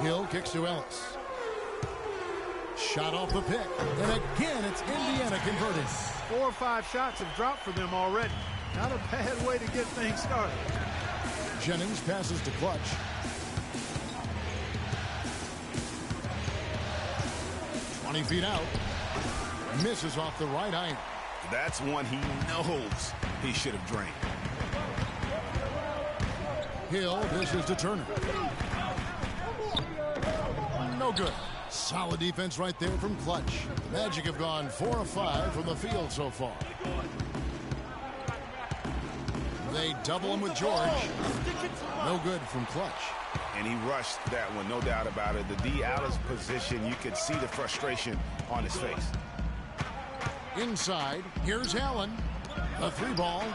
Hill kicks to Ellis. Shot off the pick. And again, it's Indiana converted. 4 or 5 shots have dropped for them already. Not a bad way to get things started. Jennings passes to Clutch. "20 feet out. Misses off the right iron. That's one he knows he should have drained. Hill dishes to Turner. No good. Solid defense right there from Clutch. The Magic have gone 4 of 5 from the field so far. They double him with George. No good from Clutch. And he rushed that one, no doubt about it. The D out of position, you could see the frustration on his face. Inside, here's Allen. The 3 ball.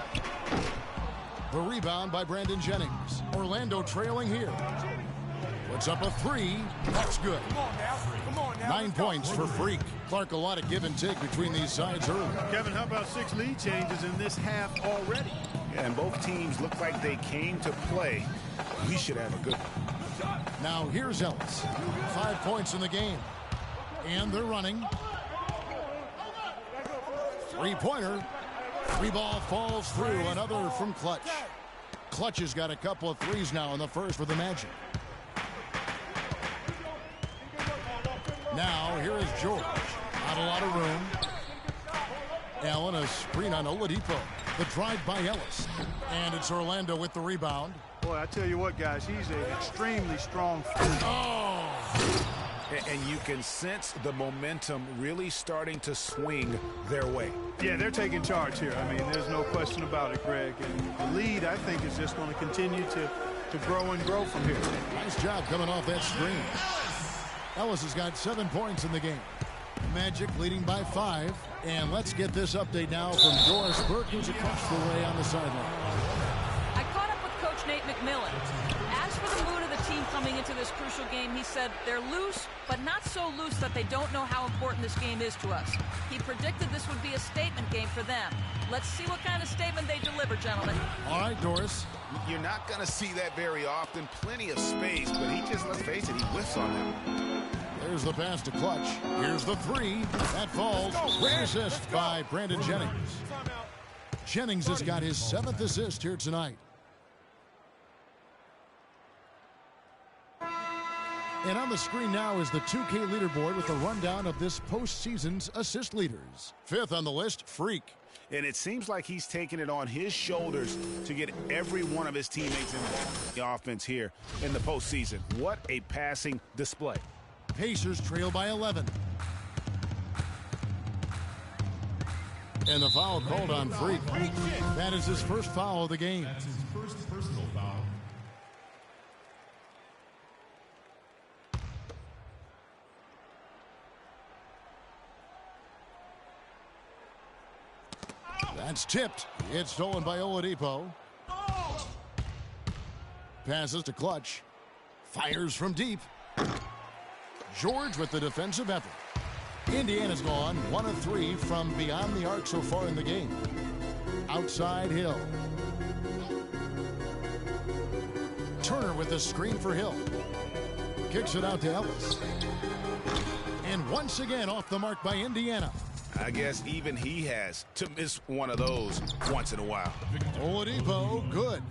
The rebound by Brandon Jennings. Orlando trailing here. Puts up a 3. That's good. 9 points for Freak. Clark, a lot of give and take between these sides early. Kevin, how about 6 lead changes in this half already? Yeah, and both teams look like they came to play. We should have a good one. Now here's Ellis. 5 points in the game. And they're running. 3-pointer. 3 ball falls through. Another from Clutch. Clutch has got a couple of threes now in the first for the Magic. Now here is George. Not a lot of room. Allen, a screen on Oladipo. The drive by Ellis. And it's Orlando with the rebound. Boy, I tell you what, guys, he's an extremely strong. Oh! And you can sense the momentum really starting to swing their way. Yeah, they're taking charge here. I mean, there's no question about it, Greg. And the lead, I think, is just going to continue to grow and grow from here. Nice job coming off that screen. Ellis has got 7 points in the game. Magic leading by 5. And let's get this update now from Doris Burke, who's across the way on the sideline. I caught up with Coach Nate McMillan. As for the mood of the team coming into this crucial game, he said they're loose, but not so loose that they don't know how important this game is to us. He predicted this would be a statement game for them. Let's see what kind of statement they deliver, gentlemen. All right, Doris. You're not going to see that very often. Plenty of space, but he just, let's face it, he whiffs on them. There's the pass to Clutch. Here's the 3. That falls. Great assist by Brandon Jennings. Jennings has got his 7th assist here tonight. And on the screen now is the 2K leaderboard with a rundown of this postseason's assist leaders. 5th on the list, Freak. And it seems like he's taking it on his shoulders to get every one of his teammates in the offense here in the postseason. What a passing display. Pacers trail by 11. And the foul called on Freak. That is his first foul of the game. That's his first personal foul. That's tipped. It's stolen by Oladipo. Passes to Clutch. Fires from deep. George with the defensive effort. Indiana's gone 1 of 3 from beyond the arc so far in the game. Outside Hill. Turner with the screen for Hill. Kicks it out to Ellis. And once again off the mark by Indiana. I guess even he has to miss one of those once in a while. Oladipo, good.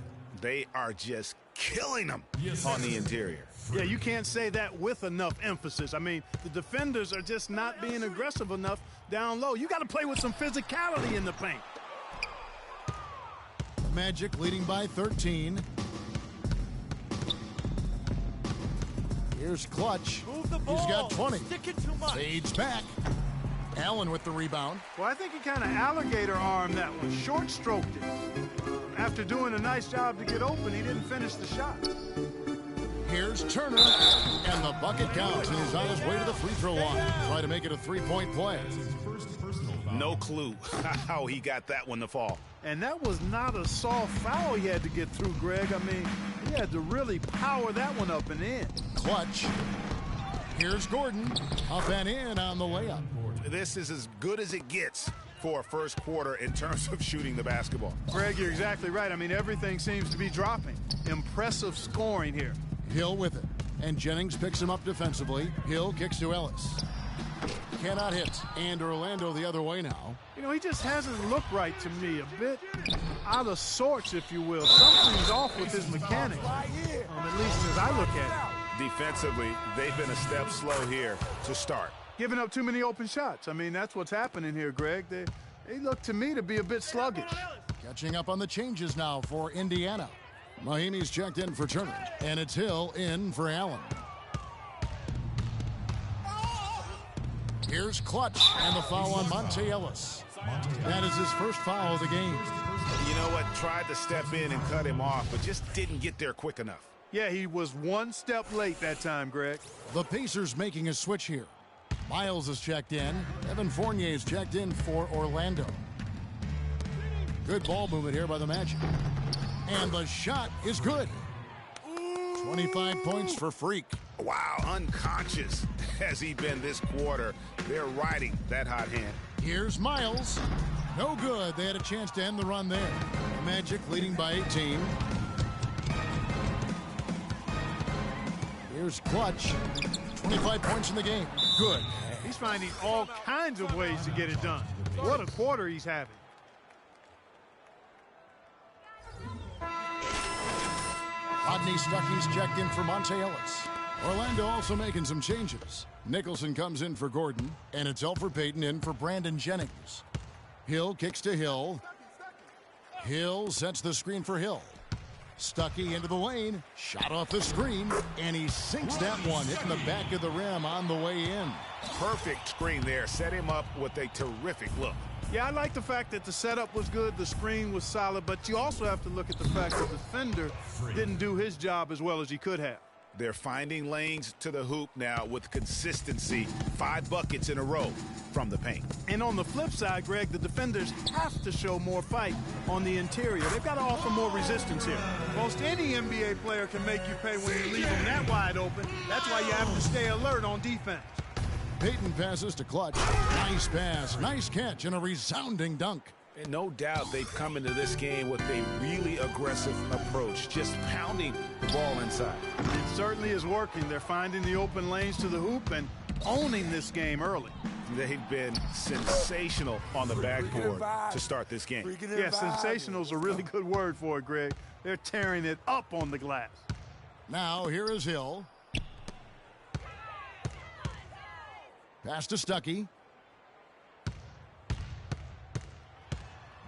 They are just killing them on the interior. Yeah, you can't say that with enough emphasis. I mean, the defenders are just not being aggressive enough down low. You got to play with some physicality in the paint. Magic leading by 13. Here's Clutch. He's got 20. Fades back. Allen with the rebound. Well, I think he kind of alligator armed that one. Short stroked it. After doing a nice job to get open, he didn't finish the shot. Here's Turner, and the bucket counts, and he's on his way to the free throw line. Try to make it a 3-point play. That's his first personal foul. No clue how he got that one to fall. And that was not a soft foul he had to get through, Greg. I mean, he had to really power that one up and in. Clutch. Here's Gordon, up and in on the layup. This is as good as it gets for a first quarter in terms of shooting the basketball. Greg, you're exactly right. I mean, everything seems to be dropping. Impressive scoring here. Hill with it. And Jennings picks him up defensively. Hill kicks to Ellis. Cannot hit. And Orlando the other way now. You know, he just hasn't looked right to me. A bit out of sorts, if you will. Something's off with his mechanics, at least as I look at it. Defensively, they've been a step slow here to start. Giving up too many open shots. I mean, that's what's happening here, Greg. They look to me to be a bit sluggish. Catching up on the changes now for Indiana. Mahinmi's checked in for Turner. And it's Hill in for Allen. Here's Clutch and the foul on Monte Ellis. That is his first foul of the game. You know what? Tried to step in and cut him off, but just didn't get there quick enough. Yeah, he was one step late that time, Greg. The Pacers making a switch here. Miles is checked in. Evan Fournier is checked in for Orlando. Good ball movement here by the Magic. And the shot is good. 25 points for Freak. Wow, unconscious has he been this quarter. They're riding that hot hand. Here's Miles. No good. They had a chance to end the run there. Magic leading by 18. Here's Clutch. 25 points in the game. Good. He's finding all kinds of ways to get it done. What a quarter he's having. Rodney Stuckey's checked in for Monte Ellis. Orlando also making some changes. Nicholson comes in for Gordon, and it's Elfrid Payton in for Brandon Jennings. Hill kicks to Hill. Hill sets the screen for Hill. Stuckey into the lane, shot off the screen, and he sinks that one, hitting the back of the rim on the way in. Perfect screen there. Set him up with a terrific look. Yeah, I like the fact that the setup was good, the screen was solid, but you also have to look at the fact that the defender didn't do his job as well as he could have. They're finding lanes to the hoop now with consistency. 5 buckets in a row from the paint. And on the flip side, Greg, the defenders have to show more fight on the interior. They've got to offer more resistance here. Most any NBA player can make you pay when you leave them that wide open. That's why you have to stay alert on defense. Payton passes to Clutch. Nice pass, nice catch, and a resounding dunk. And no doubt they've come into this game with a really aggressive approach, just pounding the ball inside. It certainly is working. They're finding the open lanes to the hoop and owning this game early. They've been sensational on the backboard to start this game. Yeah, sensational is a really good word for it, Greg. They're tearing it up on the glass. Now here is Hill. Pass to Stuckey.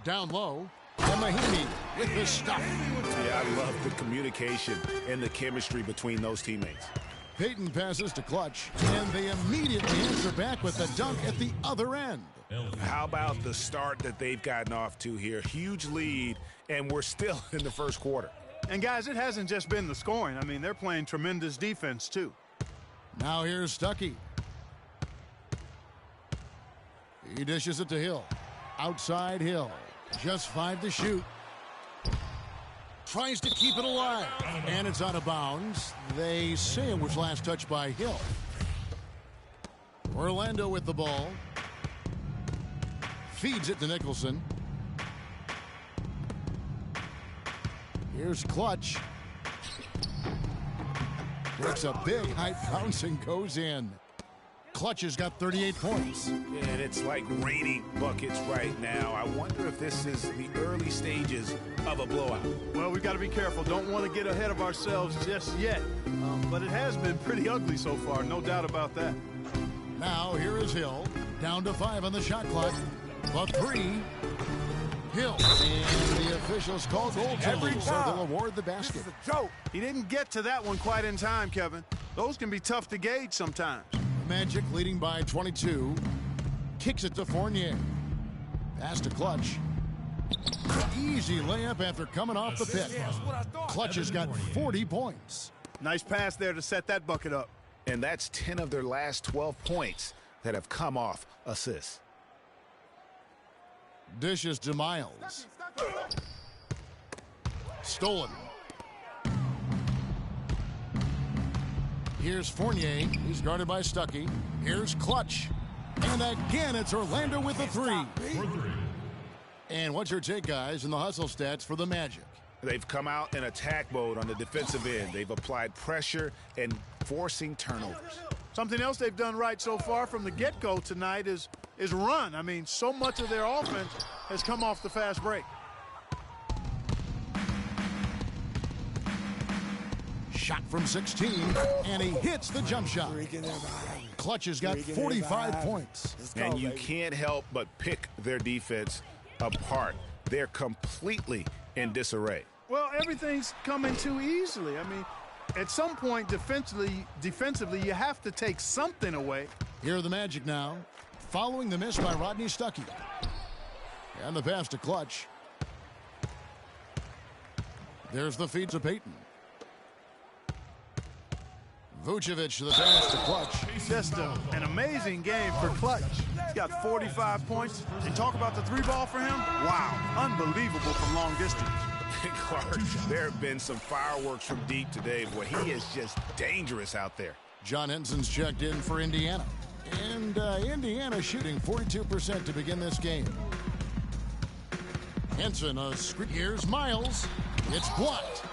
Down low. And Mahinmi with the stuff. Yeah, I love the communication and the chemistry between those teammates. Payton passes to Clutch, and they immediately answer back with the dunk at the other end. How about the start that they've gotten off to here? Huge lead, and we're still in the first quarter. And, guys, it hasn't just been the scoring. I mean, they're playing tremendous defense, too. Now here's Stuckey. He dishes it to Hill. Outside Hill. Just 5 to shoot. Tries to keep it alive. And it's out of bounds. They say it was last touched by Hill. Orlando with the ball. Feeds it to Nicholson. Here's Clutch. Takes a big height bounce and goes in. Clutch has got 38 points. And it's like raining buckets right now. I wonder if this is the early stages of a blowout. Well, we've got to be careful. Don't want to get ahead of ourselves just yet. But it has been pretty ugly so far, no doubt about that. Now here is Hill. Down to 5 on the shot clock. The 3. Hill. And the officials call goaltending, so they'll award the basket. He didn't get to that one quite in time, Kevin. Those can be tough to gauge sometimes. Magic leading by 22. Kicks it to Fournier. Pass to Clutch. Easy layup after coming off the pit. Clutch has got 40 points. Nice pass there to set that bucket up. And that's 10 of their last 12 points that have come off assists. Dishes to Miles. Stolen. Here's Fournier. He's guarded by Stuckey. Here's Clutch. And again, it's Orlando with the 3. And what's your take, guys, in the hustle stats for the Magic? They've come out in attack mode on the defensive end. They've applied pressure and forcing turnovers. Something else they've done right so far from the get-go tonight is run. I mean, so much of their offense has come off the fast break. Shot from 16, and he hits the jump shot. Clutch has got 45 points. And you can't help but pick their defense apart. They're completely in disarray. Well, everything's coming too easily. I mean, at some point defensively, you have to take something away. Here are the Magic now, following the miss by Rodney Stuckey. And the pass to Clutch. There's the feed to Payton. Vucevic to the pass to Clutch. Just an amazing game for Clutch. He's got 45 points. And talk about the three ball for him. Wow, unbelievable from long distance. Clark, there have been some fireworks from deep today. Boy, he is just dangerous out there. John Henson's checked in for Indiana. And Indiana shooting 42% to begin this game. Henson, here's Miles. It's blocked.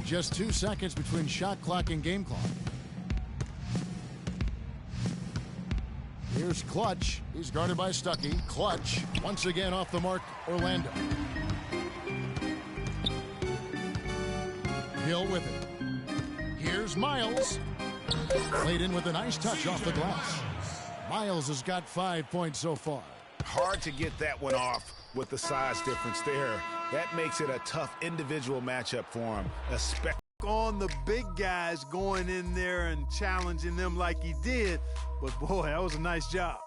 Just 2 seconds between shot clock and game clock. Here's Clutch. He's guarded by Stuckey. Clutch once again off the mark. Orlando. Hill with it. Here's Miles. Played in with a nice touch off the glass. Miles has got 5 points so far. Hard to get that one off with the size difference there. That makes it a tough individual matchup for him. Especially on the big guys going in there and challenging them like he did. But, boy, that was a nice job.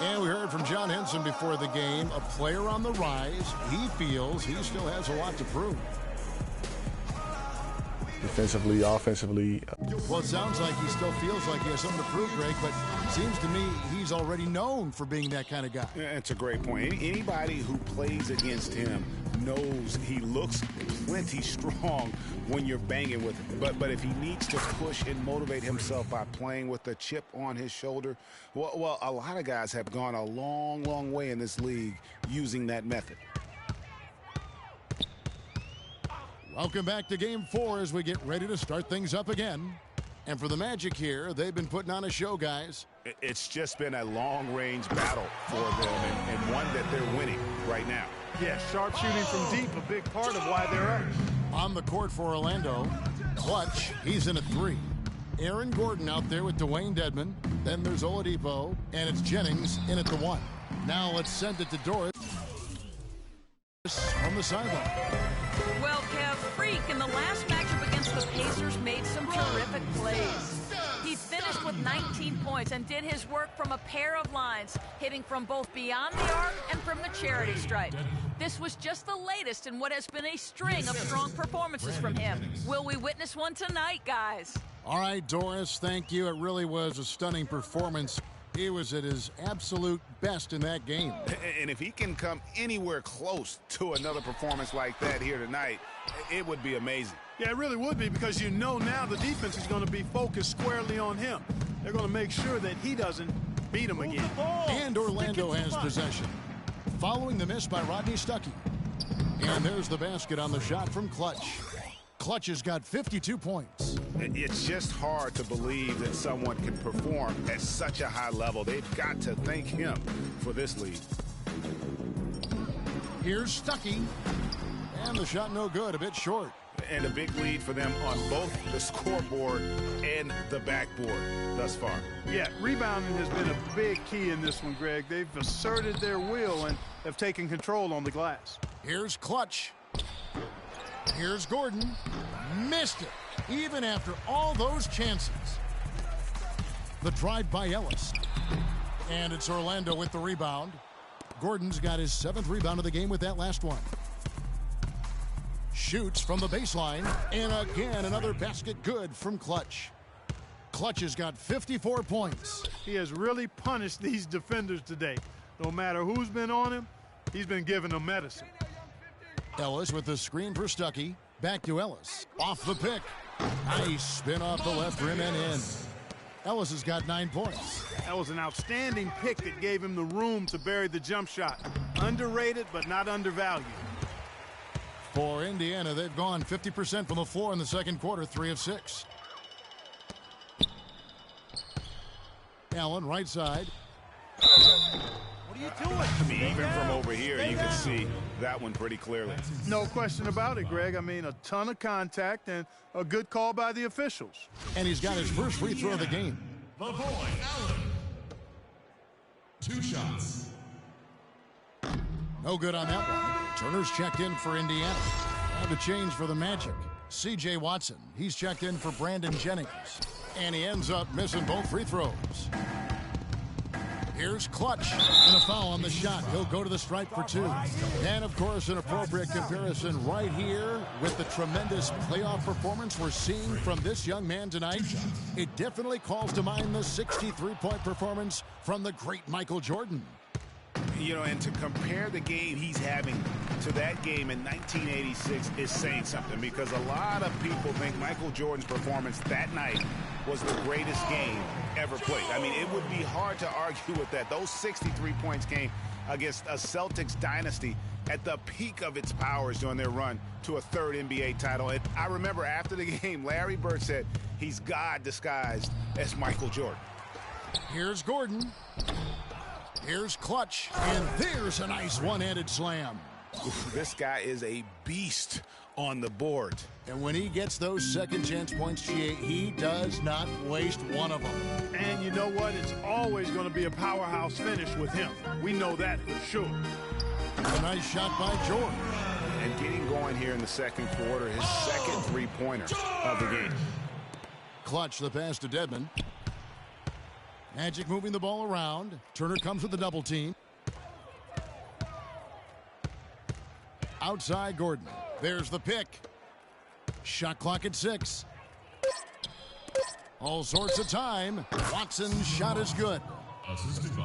And we heard from John Henson before the game, a player on the rise. He feels he still has a lot to prove. Defensively, offensively. Well, it sounds like he still feels like he has something to prove, Greg, but it seems to me he's already known for being that kind of guy. Yeah, it's a great point. Anybody who plays against him knows he looks plenty strong when you're banging with him. But if he needs to push and motivate himself by playing with a chip on his shoulder, well, a lot of guys have gone a long, long way in this league using that method. Welcome back to Game 4 as we get ready to start things up again. And for the Magic here, they've been putting on a show, guys. It's just been a long-range battle for them and one that they're winning right now. Yeah, sharp shooting from deep, a big part of why they're up. On the court for Orlando, Clutch, he's in at 3. Aaron Gordon out there with Dwayne Dedmon. Then there's Oladipo, and it's Jennings in at the 1. Now let's send it to Doris from the sideline. Well, Kev, Freak in the last matchup against the Pacers made some terrific plays. He finished with 19 points and did his work from a pair of lines, hitting from both beyond the arc and from the charity stripe. This was just the latest in what has been a string of strong performances from him. Will we witness one tonight, guys? All right, Doris, thank you. It really was a stunning performance. He was at his absolute best in that game. And if he can come anywhere close to another performance like that here tonight, it would be amazing. Yeah, it really would be, because you know now the defense is going to be focused squarely on him. They're going to make sure that he doesn't beat him again. And Orlando has possession. Following the miss by Rodney Stuckey. And there's the basket on the shot from Clutch. Clutch has got 52 points. It's just hard to believe that someone can perform at such a high level. They've got to thank him for this lead. Here's Stuckey. And the shot no good, a bit short. And a big lead for them on both the scoreboard and the backboard thus far. Yeah, rebounding has been a big key in this one, Greg. They've asserted their will and have taken control on the glass. Here's Clutch. Here's Gordon. Missed it, even after all those chances. The drive by Ellis. And it's Orlando with the rebound. Gordon's got his 7th rebound of the game with that last one. Shoots from the baseline. And again, another basket good from Clutch. Clutch has got 54 points. He has really punished these defenders today. No matter who's been on him, he's been giving them medicine. Ellis with the screen for Stuckey. Back to Ellis. Off the pick. Nice spin off the left rim and in. Ellis has got 9 points. That was an outstanding pick that gave him the room to bury the jump shot. Underrated, but not undervalued. For Indiana, they've gone 50% from the floor in the second quarter, 3 of 6. Allen, right side. What are you doing? I mean, even from over here, you can see that one pretty clearly. No question about it, Greg. I mean, a ton of contact and a good call by the officials. And he's got his first free throw of the game. The boy, Allen. 2 shots. No good on that one. Turner's checked in for Indiana. Have a change for the Magic. C.J. Watson, he's checked in for Brandon Jennings. And he ends up missing both free throws. Here's Clutch, and a foul on the shot. He'll go to the stripe for 2. And, of course, an appropriate comparison right here with the tremendous playoff performance we're seeing from this young man tonight. It definitely calls to mind the 63-point performance from the great Michael Jordan. You know, and to compare the game he's having to that game in 1986 is saying something, because a lot of people think Michael Jordan's performance that night was the greatest game ever played. I mean, it would be hard to argue with that. Those 63 points came against a Celtics dynasty at the peak of its powers during their run to a 3rd NBA title. And I remember after the game, Larry Bird said he's God disguised as Michael Jordan. Here's Gordon. Here's Clutch, and there's a nice one-handed slam. This guy is a beast on the board. And when he gets those second-chance points, he does not waste one of them. And you know what? It's always going to be a powerhouse finish with him. We know that for sure. A nice shot by George. And getting going here in the second quarter, his second three-pointer of the game. Clutch, the pass to Dedmon. Magic moving the ball around. Turner comes with the double team. Outside Gordon. There's the pick. Shot clock at 6. All sorts of time. Watson's shot is good.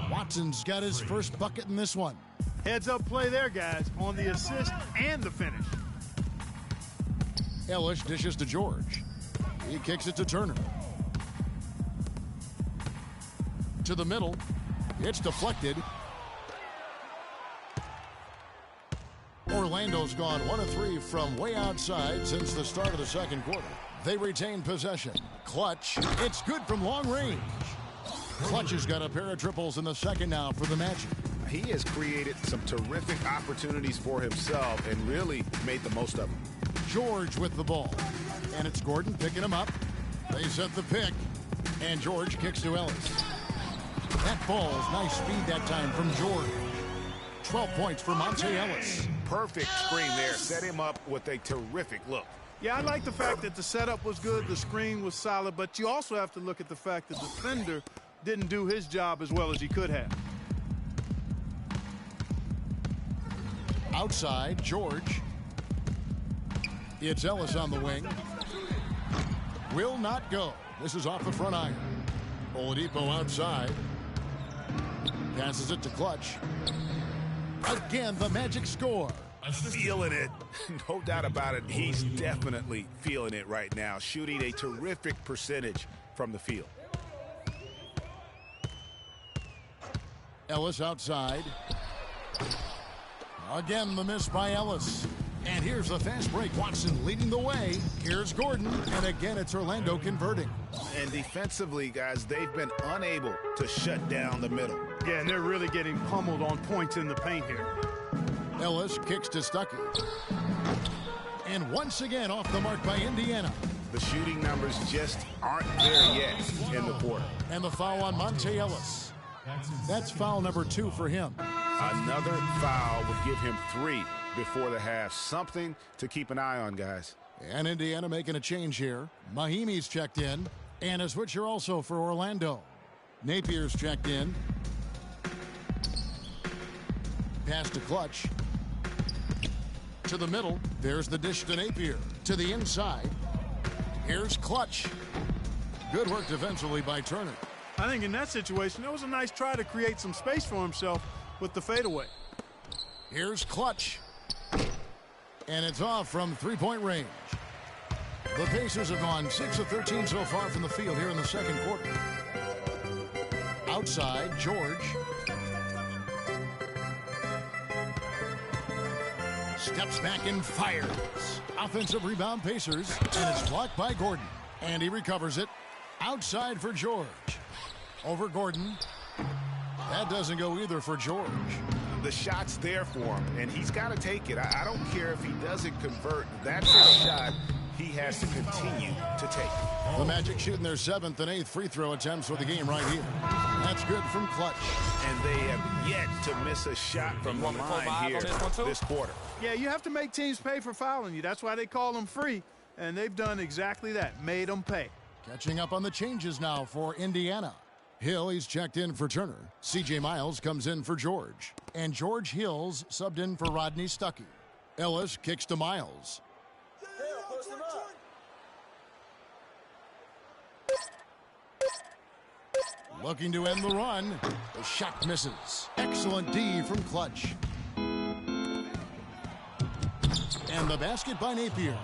Watson's got his first bucket in this one. Heads up play there, guys, on the assist and the finish. Ellis dishes to George. He kicks it to Turner. To the middle. It's deflected. Orlando's gone 1 of 3 from way outside since the start of the second quarter. They retain possession. Clutch. It's good from long range. Clutch has got a pair of triples in the second now for the Magic. He has created some terrific opportunities for himself and really made the most of them. George with the ball. And it's Gordon picking him up. They set the pick. And George kicks to Ellis. That ball is nice speed that time from George. 12 points for Monte Ellis. Perfect screen there. Set him up with a terrific look. Yeah, I like the fact that the setup was good, the screen was solid, but you also have to look at the fact that the defender didn't do his job as well as he could have. Outside, George. It's Ellis on the wing. Will not go. This is off the front iron. Oladipo outside. Passes it to Clutch. Again, the Magic score. Feeling it. No doubt about it. He's definitely feeling it right now. Shooting a terrific percentage from the field. Ellis outside. Again, the miss by Ellis. And here's the fast break. Watson leading the way. Here's Gordon. And again, it's Orlando converting. And defensively, guys, they've been unable to shut down the middle. Yeah, and they're really getting pummeled on points in the paint here. Ellis kicks to Stuckey. And once again off the mark by Indiana. The shooting numbers just aren't there yet in the quarter. And the foul on Monte Ellis. That's foul number 2 for him. Another foul would give him 3 before the half. Something to keep an eye on, guys. And Indiana making a change here. Mahimi's checked in. And a switcher also for Orlando. Napier's checked in. Pass to Clutch. To the middle. There's the dish to Napier. To the inside. Here's Clutch. Good work defensively by Turner. I think in that situation, it was a nice try to create some space for himself with the fadeaway. Here's Clutch. And it's off from three-point range. The Pacers have gone 6 of 13 so far from the field here in the second quarter. Outside, George. Steps back and fires. Offensive rebound, Pacers, and it's blocked by Gordon. And he recovers it. Outside for George. Over Gordon. That doesn't go either for George. The shot's there for him, and he's got to take it. I don't care if he doesn't convert. That's a shot he has to continue to take. The Magic shooting their 7th and 8th free throw attempts for the game right here. That's good from Clutch. And they have yet to miss a shot from the line here this quarter. Yeah, you have to make teams pay for fouling you. That's why they call them free, and they've done exactly that, made them pay. Catching up on the changes now for Indiana. Hill, he's checked in for Turner. C.J. Miles comes in for George. And George Hills subbed in for Rodney Stuckey. Ellis kicks to Miles. Looking to end the run. The shot misses. Excellent D from Clutch. And the basket by Napier.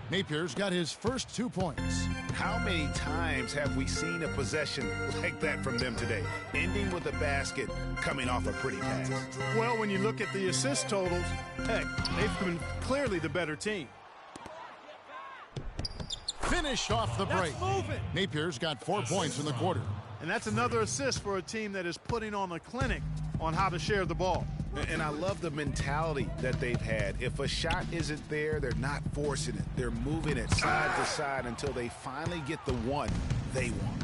Napier's got his first 2 points. How many times have we seen a possession like that from them today? Ending with a basket, coming off a pretty pass. Well, when you look at the assist totals, heck, they've been clearly the better team. Finished off the break. Napier's got 4 points in the quarter. And that's another assist for a team that is putting on a clinic on how to share the ball. And I love the mentality that they've had. If a shot isn't there, they're not forcing it. They're moving it side to side until they finally get the one they want.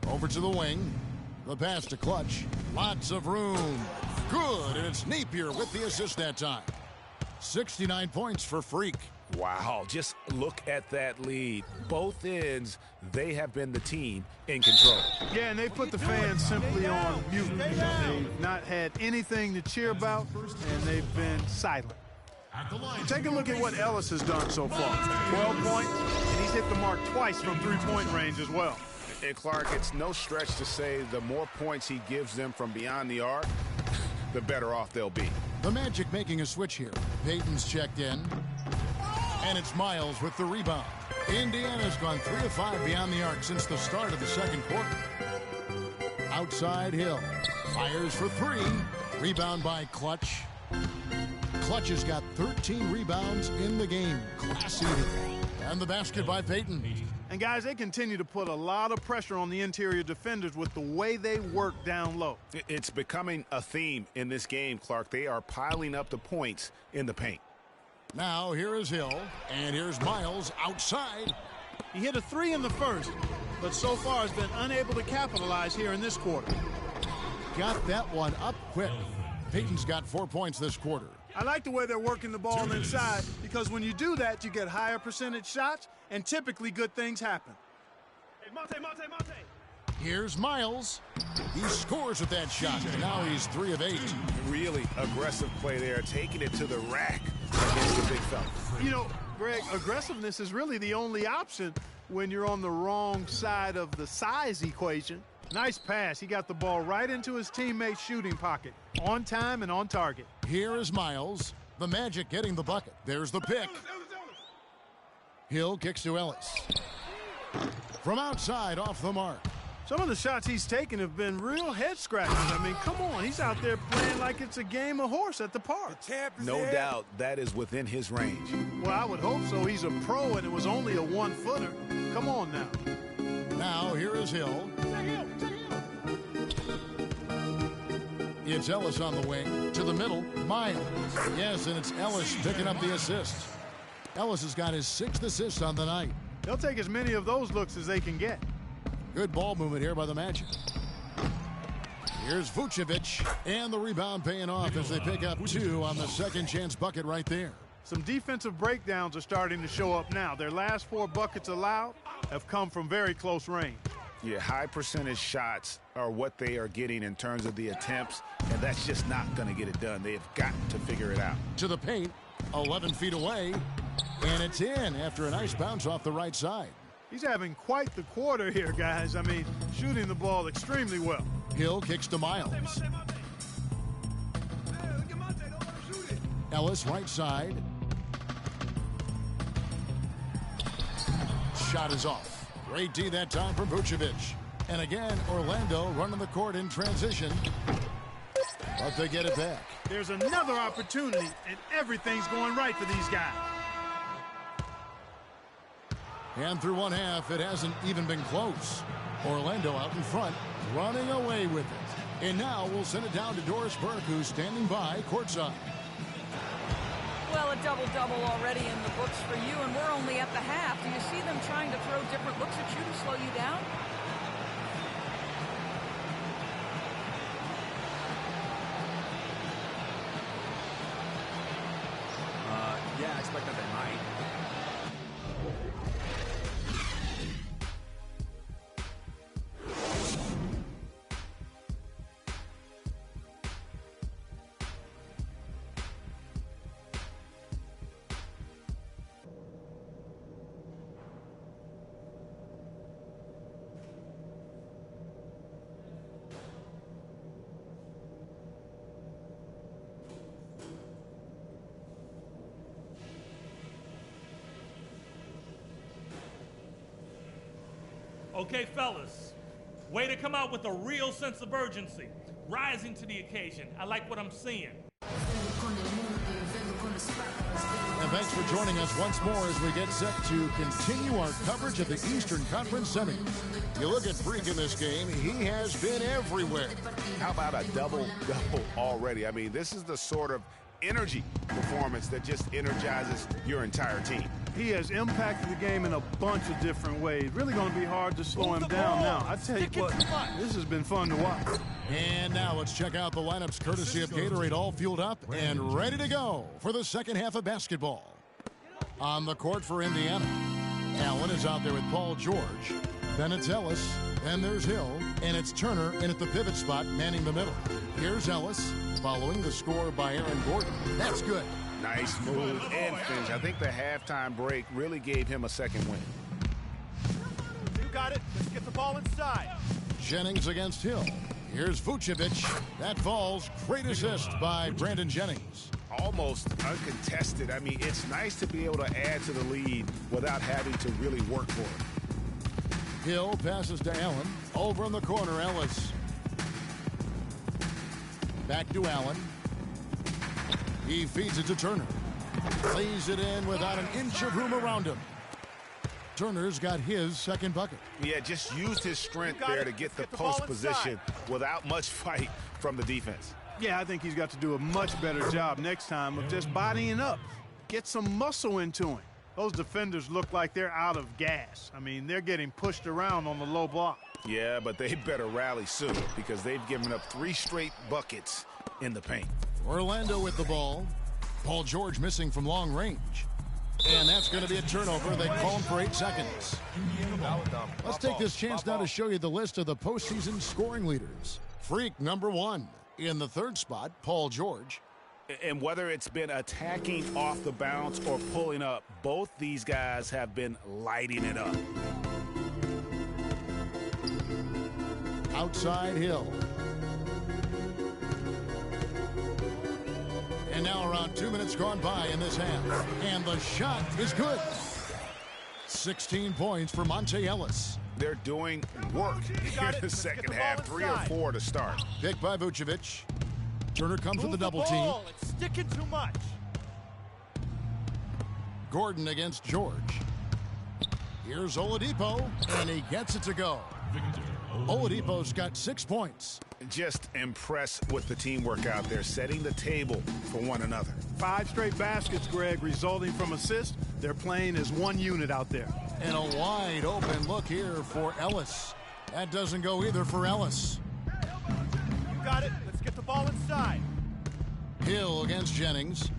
Over to the wing. The pass to Clutch. Lots of room. Good, and it's Napier with the assist that time. 69 points for Freak. Wow, just look at that lead. Both ends, they have been the team in control. Yeah, and they put the fans simply on mute. They've not had anything to cheer about, and they've been silent. Take a look at what Ellis has done so far. 12 points, and he's hit the mark twice from three-point range as well. And Clark, it's no stretch to say the more points he gives them from beyond the arc, the better off they'll be. The Magic making a switch here. Payton's checked in. And it's Miles with the rebound. Indiana's gone 3 of 5 beyond the arc since the start of the second quarter. Outside Hill. Fires for 3. Rebound by Clutch. Clutch has got 13 rebounds in the game. Class leader. And the basket by Payton. And guys, they continue to put a lot of pressure on the interior defenders with the way they work down low. It's becoming a theme in this game, Clark. They are piling up the points in the paint. Now here is Hill, and here's Miles outside. He hit a 3 in the first, but so far has been unable to capitalize here in this quarter. Got that one up quick. Payton's got 4 points this quarter. I like the way they're working the ball inside, because when you do that, you get higher percentage shots, and typically good things happen. Hey, Monte. Here's Miles. He scores with that shot, and now he's 3 of 8. Really aggressive play there, taking it to the rack against the big fella. You know, Greg, aggressiveness is really the only option when you're on the wrong side of the size equation. Nice pass. He got the ball right into his teammate's shooting pocket. On time and on target. Here is Miles. The Magic getting the bucket. There's the pick. Hill kicks to Ellis. From outside, off the mark. Some of the shots he's taken have been real head scratchers. I mean, come on. He's out there playing like it's a game of horse at the park. No doubt that is within his range. Well, I would hope so. He's a pro, and it was only a 1-footer. Come on now. Now, here is Hill. It's Ellis on the wing. To the middle, Miles. Yes, and it's Ellis picking up the assist. Ellis has got his 6th assist on the night. They'll take as many of those looks as they can get. Good ball movement here by the Magic. Here's Vucevic, and the rebound paying off as they pick up 2 on the second chance bucket right there. Some defensive breakdowns are starting to show up now. Their last 4 buckets allowed have come from very close range. Yeah, high percentage shots are what they are getting in terms of the attempts, and that's just not going to get it done. They have got to figure it out. To the paint, 11 feet away, and it's in after a nice bounce off the right side. He's having quite the quarter here, guys. I mean, shooting the ball extremely well. Hill kicks to Miles. Ellis right side. Shot is off. Great D that time from Vucevic. And again, Orlando running the court in transition. But they get it back. There's another opportunity, and everything's going right for these guys. And through one half, it hasn't even been close. Orlando out in front, running away with it. And now we'll send it down to Doris Burke, who's standing by courtside. Well, a double-double already in the books for you, and we're only at the half. Do you see them trying to throw different looks at you to slow you down? Yeah, I expect that they might. Okay, fellas, way to come out with a real sense of urgency, rising to the occasion. I like what I'm seeing. And thanks for joining us once more as we get set to continue our coverage of the Eastern Conference Semis. You look at Freak in this game, he has been everywhere. How about a double-double already? I mean, this is the sort of energy performance that just energizes your entire team. He has impacted the game in a bunch of different ways. Really going to be hard to slow him down now. I tell you what, this has been fun to watch. And now let's check out the lineups courtesy of Gatorade, all fueled up and ready to go for the second half of basketball. On the court for Indiana, Allen is out there with Paul George. Then it's Ellis. Then there's Hill. And it's Turner in at the pivot spot, manning the middle. Here's Ellis, following the score by Aaron Gordon. That's good. Nice move and finish. I think the halftime break really gave him a second win. You got it. Let's get the ball inside. Jennings against Hill. Here's Vucevic. That falls. Great assist by Brandon Jennings. Almost uncontested. I mean, it's nice to be able to add to the lead without having to really work for it. Hill passes to Allen. Over in the corner, Ellis. Back to Allen. He feeds it to Turner. Lays it in without an inch of room around him. Turner's got his second bucket. Yeah, just used his strength there to get the post position without much fight from the defense. Yeah, I think he's got to do a much better job next time of just bodying up. Get some muscle into him. Those defenders look like they're out of gas. I mean, they're getting pushed around on the low block. Yeah, but they better rally soon because they've given up 3 straight buckets in the paint. Orlando with the ball. Paul George missing from long range. And that's going to be a turnover. They call him for 8 seconds. Let's take this chance now to show you the list of the postseason scoring leaders. Freak number 1. In the third spot, Paul George. And whether it's been attacking off the bounce or pulling up, both these guys have been lighting it up. Outside Hill. And now around 2 minutes gone by in this half. And the shot is good. 16 points for Monte Ellis. They're doing work here in the second half. 3 or 4 to start. Picked by Vucevic. Turner comes with the double team. It's sticking too much. Gordon against George. Here's Oladipo, and he gets it to go. Oladipo's got 6 points. Just impressed with the teamwork out there, setting the table for one another. 5 straight baskets, Greg, resulting from assists. They're playing as one unit out there. And a wide open look here for Ellis. That doesn't go either for Ellis. You got it. Let's get the ball inside. Hill against Jennings.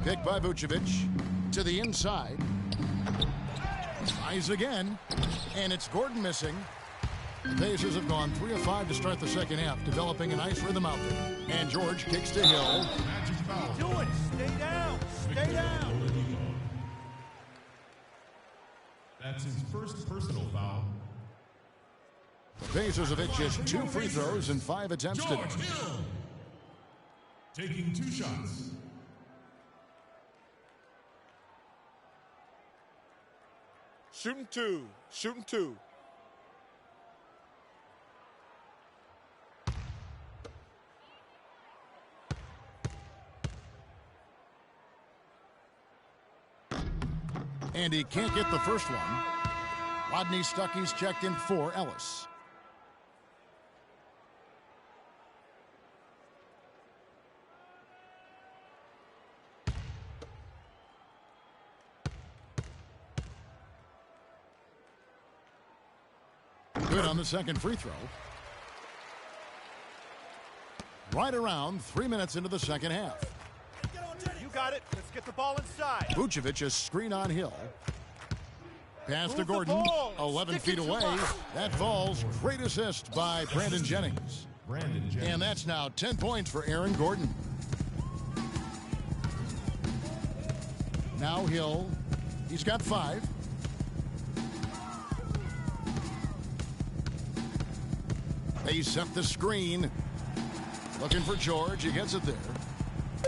Picked by Vucevic. To the inside. Tries again. And it's Gordon missing. The Pacers have gone 3 of 5 to start the second half, developing a nice rhythm out there. And George kicks to Hill. Do it. Stay down. Stay down. That's his first personal foul. The Pacers have hit just 2 free throws and 5 attempts today. George Hill taking 2 shots. Shooting two. Shooting two. And he can't get the first one. Rodney Stuckey's checked in for Ellis. Good on the second free throw. Right around 3 minutes into the second half. You got it. Let's get the ball inside. Vucevic a screen on Hill. Pass to Gordon. 11 feet away. That falls. Great assist by Brandon Jennings. And that's now 10 points for Aaron Gordon. Now Hill. He's got 5. They set the screen. Looking for George. He gets it there.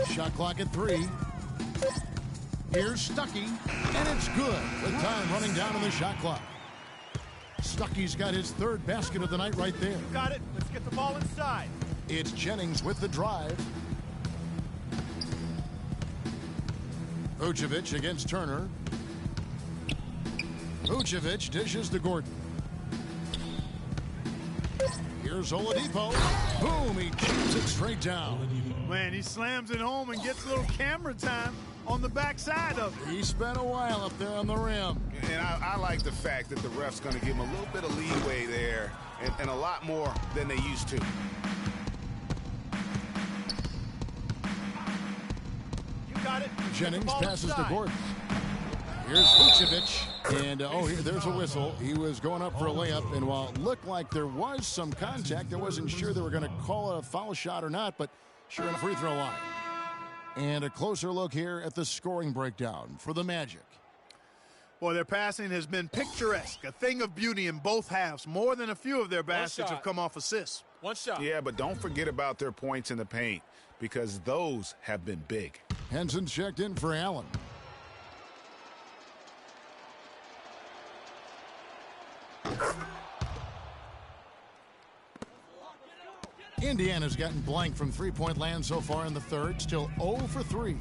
Shot clock at 3. Here's Stuckey, and it's good with time running down on the shot clock. Stuckey's got his 3rd basket of the night right there. You got it. Let's get the ball inside. It's Jennings with the drive. Vucevic against Turner. Vucevic dishes to Gordon. Here's Oladipo. Boom, he chips it straight down. Man, he slams it home and gets a little camera time on the backside of it. He spent a while up there on the rim. And I like the fact that the ref's going to give him a little bit of leeway there and a lot more than they used to. You got it. Jennings passes to Gordon. Here's Vucevic. And, there's a whistle. He was going up for a layup, and while it looked like there was some contact, I wasn't sure they were going to call it a foul shot or not, but sure in the free throw line. And a closer look here at the scoring breakdown for the Magic. Boy, their passing has been picturesque, a thing of beauty in both halves. More than a few of their baskets have come off assists. One shot. Yeah, but don't forget about their points in the paint because those have been big. Henson's checked in for Allen. Indiana's gotten blank from three-point land so far in the third. Still 0 for 3.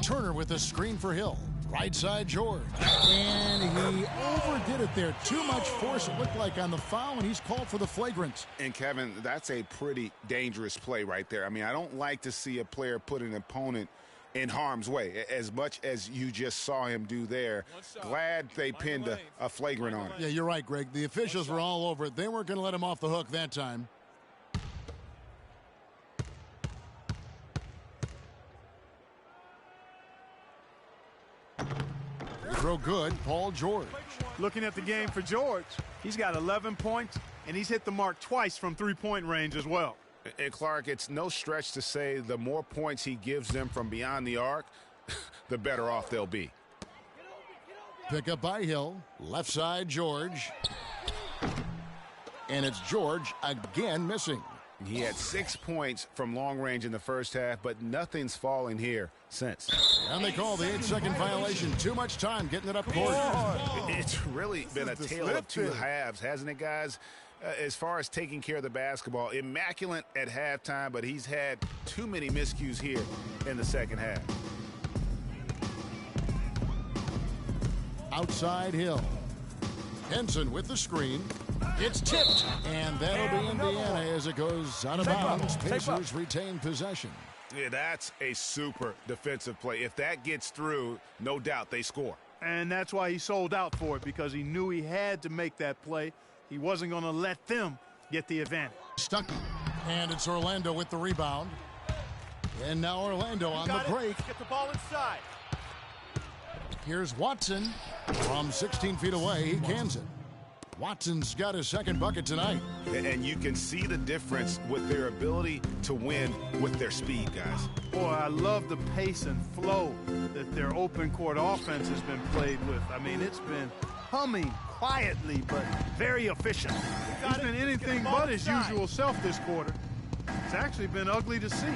Turner with a screen for Hill. Right side George. And he overdid it there. Too much force it looked like on the foul, and he's called for the flagrant. And Kevin, that's a pretty dangerous play right there. I mean, I don't like to see a player put an opponent in harm's way as much as you just saw him do there. Glad they pinned a flagrant on it. Yeah, you're right, Greg. The officials were all over it. They weren't going to let him off the hook that time. Throw good, Paul George. Looking at the game for George, he's got 11 points, and he's hit the mark twice from three-point range as well. And Clark, it's no stretch to say the more points he gives them from beyond the arc, the better off they'll be. Pick up by Hill. Left side, George. And it's George again missing. He had 6 points from long range in the first half, but nothing's fallen here since. And they call the 8-second violation. Too much time getting it up court. It's really been a tale of two halves, hasn't it, guys? As far as taking care of the basketball, immaculate at halftime, but he's had too many miscues here in the second half. Outside Hill. Henson with the screen. It's tipped, and that'll be Indiana as it goes out of bounds. Pacers retain possession. Yeah, that's a super defensive play. If that gets through, no doubt they score. And that's why he sold out for it, because he knew he had to make that play. He wasn't going to let them get the advantage. Stuckey. And it's Orlando with the rebound. And now Orlando on the break. Get the ball inside. Here's Watson from 16 feet away. He cans it. Watson's got his second bucket tonight. And you can see the difference with their ability to win with their speed, guys. Boy, I love the pace and flow that their open court offense has been played with. I mean, it's been humming quietly, but very efficient. He's been anything but his usual self this quarter. It's actually been ugly to see.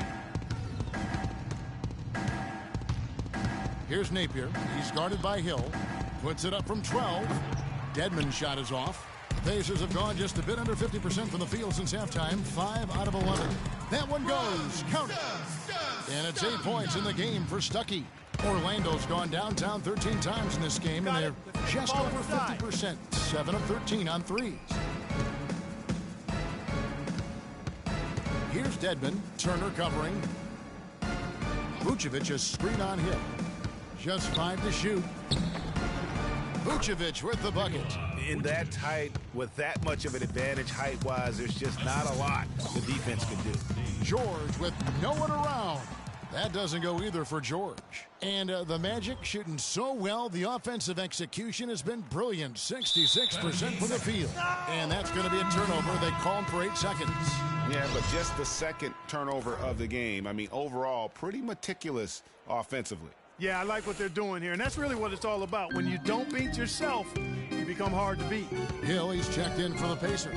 Here's Napier. He's guarded by Hill. Puts it up from 12. Dedmon's shot is off. The Pacers have gone just a bit under 50% from the field since halftime. 5 out of 11. That one goes. Count it. And it's 8 points in the game for Stuckey. Orlando's gone downtown 13 times in this game, and they're just over 50%. 7 of 13 on threes. Here's Dedmon. Turner covering. Vucevic is screen on Hill. Just 5 to shoot. Vucevic with the bucket. In that tight, with that much of an advantage height-wise, there's just not a lot the defense can do. George with no one around. That doesn't go either for George. And the Magic shooting so well, the offensive execution has been brilliant. 66% from the field. And that's going to be a turnover. They called for 8 seconds. Yeah, but just the second turnover of the game. I mean, overall, pretty meticulous offensively. Yeah, I like what they're doing here, and that's really what it's all about. When you don't beat yourself, you become hard to beat. Hill, he's checked in for the Pacers.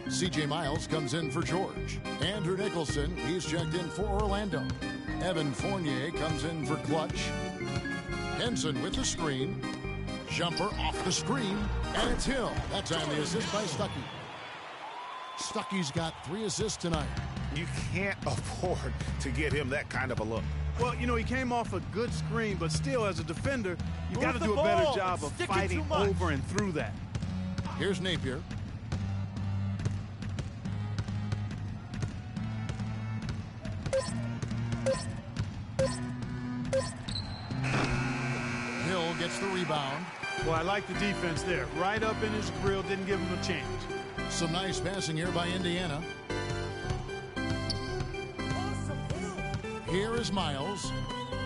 C.J. Miles comes in for George. Andrew Nicholson, he's checked in for Orlando. Evan Fournier comes in for Clutch. Henson with the screen. Jumper off the screen, and it's Hill. That time the assist by Stuckey. Stuckey's got 3 assists tonight. You can't afford to get him that kind of a look. Well, you know, he came off a good screen, but still, as a defender, you got to do a better job of fighting over and through that. Here's Napier. Hill gets the rebound. Well, I like the defense there. Right up in his grill, didn't give him a chance. Some nice passing here by Indiana. Here is Miles.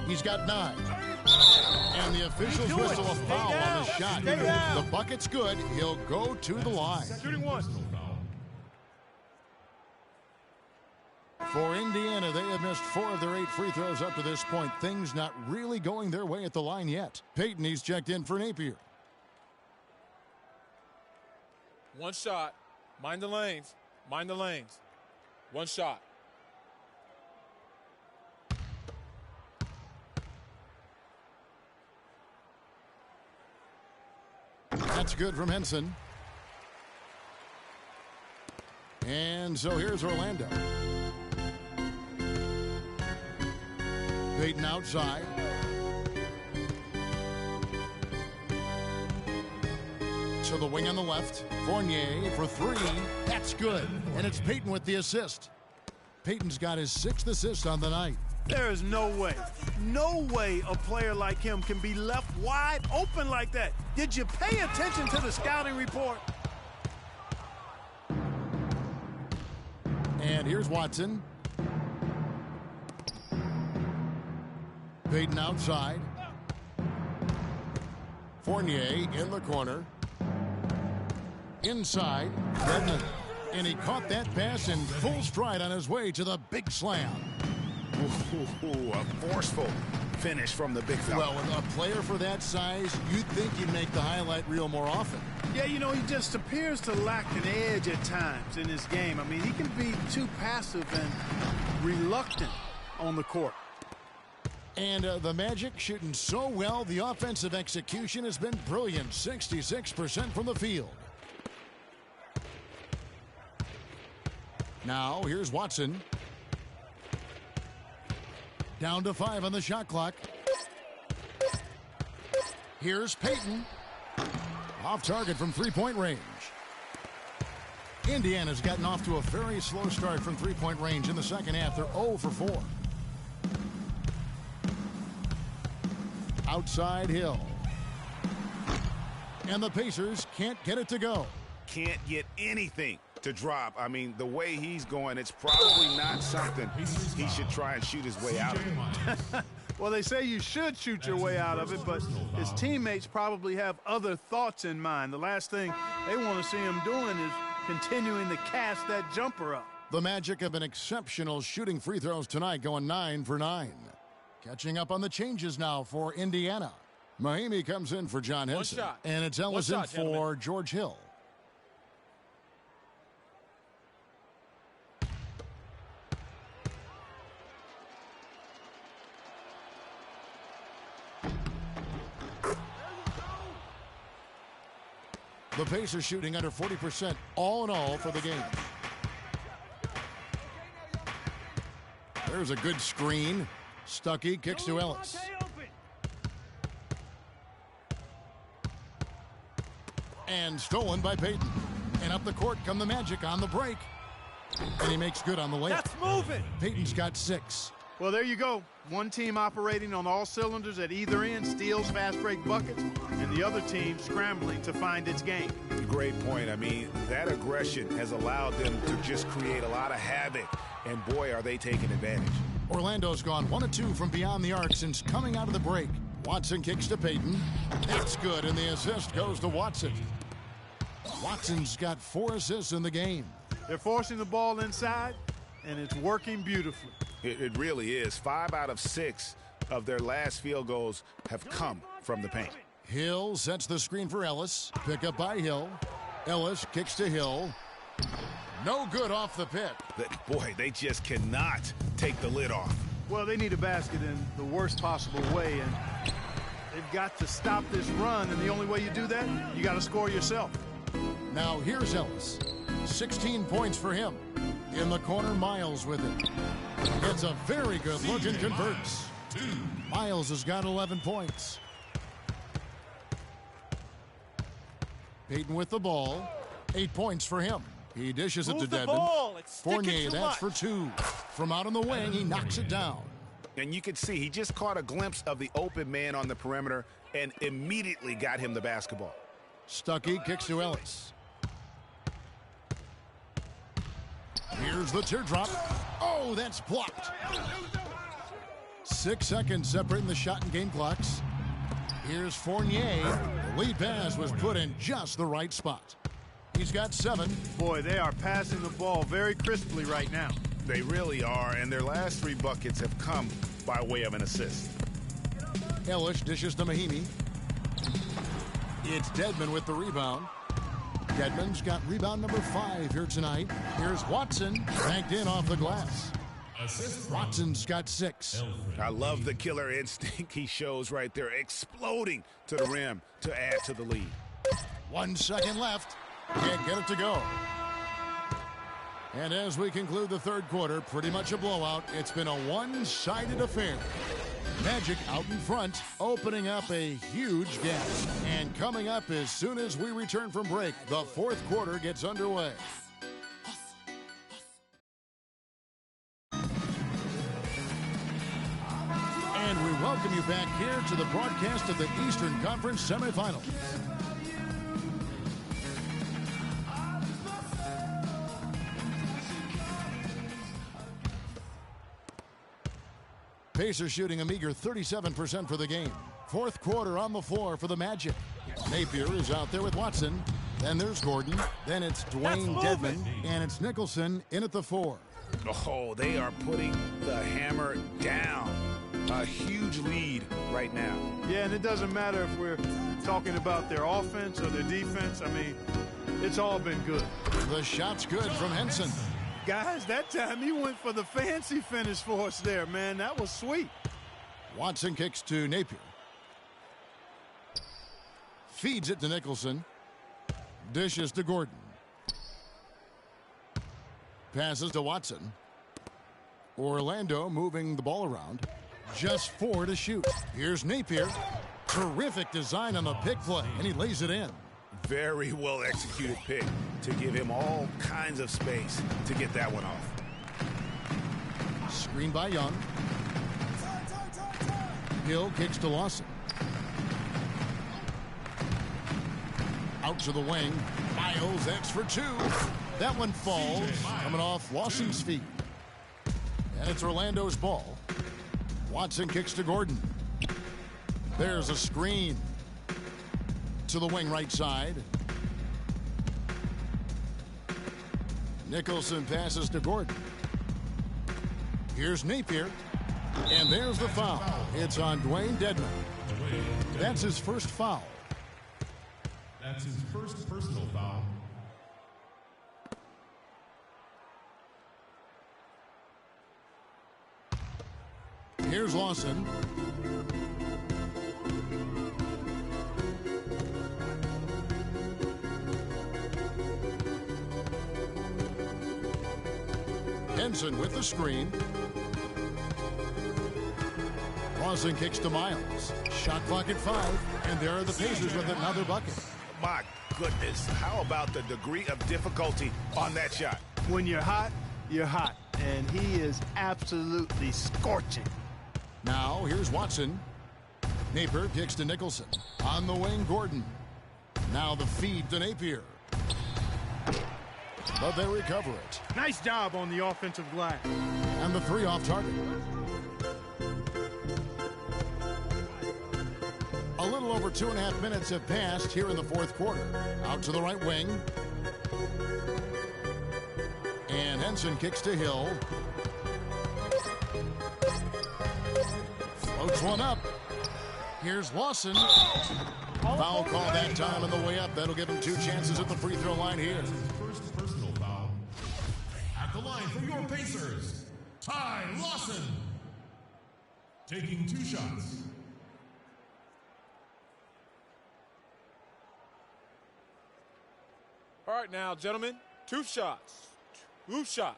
He's got 9. And the officials whistle a foul on the shot. The bucket's good. He'll go to the line. Shooting 1. For Indiana, they have missed 4 of their 8 free throws up to this point. Things not really going their way at the line yet. Payton, he's checked in for Napier. 1 shot. Mind the lanes. Mind the lanes. 1 shot. That's good from Henson. And so here's Orlando. Payton outside. To the wing on the left. Fournier for 3. That's good. And it's Payton with the assist. Payton's got his 6th assist on the night. There is no way a player like him can be left wide open like that. Did you pay attention to the scouting report? And here's Watson. Payton outside. Fournier in the corner. Inside, Dedmon. And he caught that pass in full stride on his way to the big slam. Ooh, a forceful finish from the big fella. Well, with a player for that size, you'd think he'd make the highlight reel more often. Yeah, you know, he just appears to lack an edge at times in his game. I mean, he can be too passive and reluctant on the court. And the Magic shooting so well, the offensive execution has been brilliant. 66% from the field. Now, here's Watson. Down to 5 on the shot clock. Here's Payton. Off target from 3-point range. Indiana's gotten off to a very slow start from 3-point range in the second half. They're 0 for 4. Outside Hill. And the Pacers can't get it to go. Can't get anything to drop. I mean, the way he's going, it's probably not something he should try and shoot his way out of. Well, they say you should shoot your way out of it, but his teammates probably have other thoughts in mind. The last thing they want to see him doing is continuing to cast that jumper up. The Magic have been exceptional shooting free throws tonight, going 9 for 9. Catching up on the changes now for Indiana. Mahimi comes in for John Henson. And it's Ellis in for George Hill. The Pacers shooting under 40% all in all for the game. There's a good screen. Stuckey kicks to Ellis. And stolen by Payton. And up the court come the Magic on the break. And he makes good on the layup. That's moving. Payton's got 6. Well, there you go. One team operating on all cylinders at either end, steals fast break buckets, and the other team scrambling to find its game. Great point. I mean, that aggression has allowed them to just create a lot of havoc. And boy, are they taking advantage. Orlando's gone 1 of 2 from beyond the arc since coming out of the break. Watson kicks to Payton. That's good, and the assist goes to Watson. Watson's got 4 assists in the game. They're forcing the ball inside, and it's working beautifully. It really is. 5 out of 6 of their last field goals have come from the paint. Hill sets the screen for Ellis. Pick up by Hill. Ellis kicks to Hill. No good off the pick. Boy, they just cannot take the lid off. Well, they need a basket in the worst possible way, and they've got to stop this run, and the only way you do that, you got to score yourself. Now here's Ellis. 16 points for him. In the corner, Miles with it. It's a very good look and converts. Miles has got 11 points. Payton with the ball. 8 points for him. He dishes it to Dedmon. Fournier, that's for 2. From out on the wing, he knocks it down. And you can see he just caught a glimpse of the open man on the perimeter and immediately got him the basketball. Stuckey kicks to Ellis. Here's the teardrop. Oh, that's blocked. 6 seconds separating the shot and game clocks. Here's Fournier. The lead pass was put in just the right spot. He's got 7. Boy, they are passing the ball very crisply right now. They really are, and their last 3 buckets have come by way of an assist. Ellis dishes to Mahinmi. It's Dedmon with the rebound. Dedmon's got rebound number 5 here tonight. Here's Watson, banked in off the glass. Watson's got 6. I love the killer instinct he shows right there, exploding to the rim to add to the lead. 1 second left. Can't get it to go. And as we conclude the third quarter, pretty much a blowout. It's been a one-sided affair. Magic out in front, opening up a huge gap. And coming up as soon as we return from break, the fourth quarter gets underway. And we welcome you back here to the broadcast of the Eastern Conference semifinals. Pacers shooting a meager 37% for the game. Fourth quarter on the floor for the Magic. Napier is out there with Watson. Then there's Gordon. Then it's Dwayne Dedmon. And it's Nicholson in at the 4. Oh, they are putting the hammer down. A huge lead right now. Yeah, and it doesn't matter if we're talking about their offense or their defense. I mean, it's all been good. The shot's good from Henson. Guys, that time he went for the fancy finish for us there, man. That was sweet. Watson kicks to Napier. Feeds it to Nicholson. Dishes to Gordon. Passes to Watson. Orlando moving the ball around. Just 4 to shoot. Here's Napier. Terrific design on the pick play, and he lays it in. Very well executed pick to give him all kinds of space to get that one off. Screen by Young. Hill kicks to Lawson. Out to the wing. Miles X for 2. That one falls, coming off Lawson's feet. And it's Orlando's ball. Watson kicks to Gordon. There's a screen. To the wing right side. Nicholson passes to Gordon. Here's Napier. And there's the foul. It's on Dwayne Dedmon. That's his first foul. That's his first personal foul. Here's Lawson. Henson with the screen. Lawson kicks to Miles. Shot clock at 5, and there are the Pacers with another bucket. My goodness, how about the degree of difficulty on that shot? When you're hot, and he is absolutely scorching. Now, here's Watson. Napier kicks to Nicholson. On the wing, Gordon. Now the feed to Napier. But they recover it. Nice job on the offensive glass. And the 3 off target. A little over 2.5 minutes have passed here in the fourth quarter. Out to the right wing. And Henson kicks to Hill. Floats one up. Here's Lawson. Foul call that time on the way up. That'll give him 2 chances at the free throw line here. First personal foul. At the line for your Pacers, Ty Lawson. Taking 2 shots. All right now, gentlemen, 2 shots. 2 shots.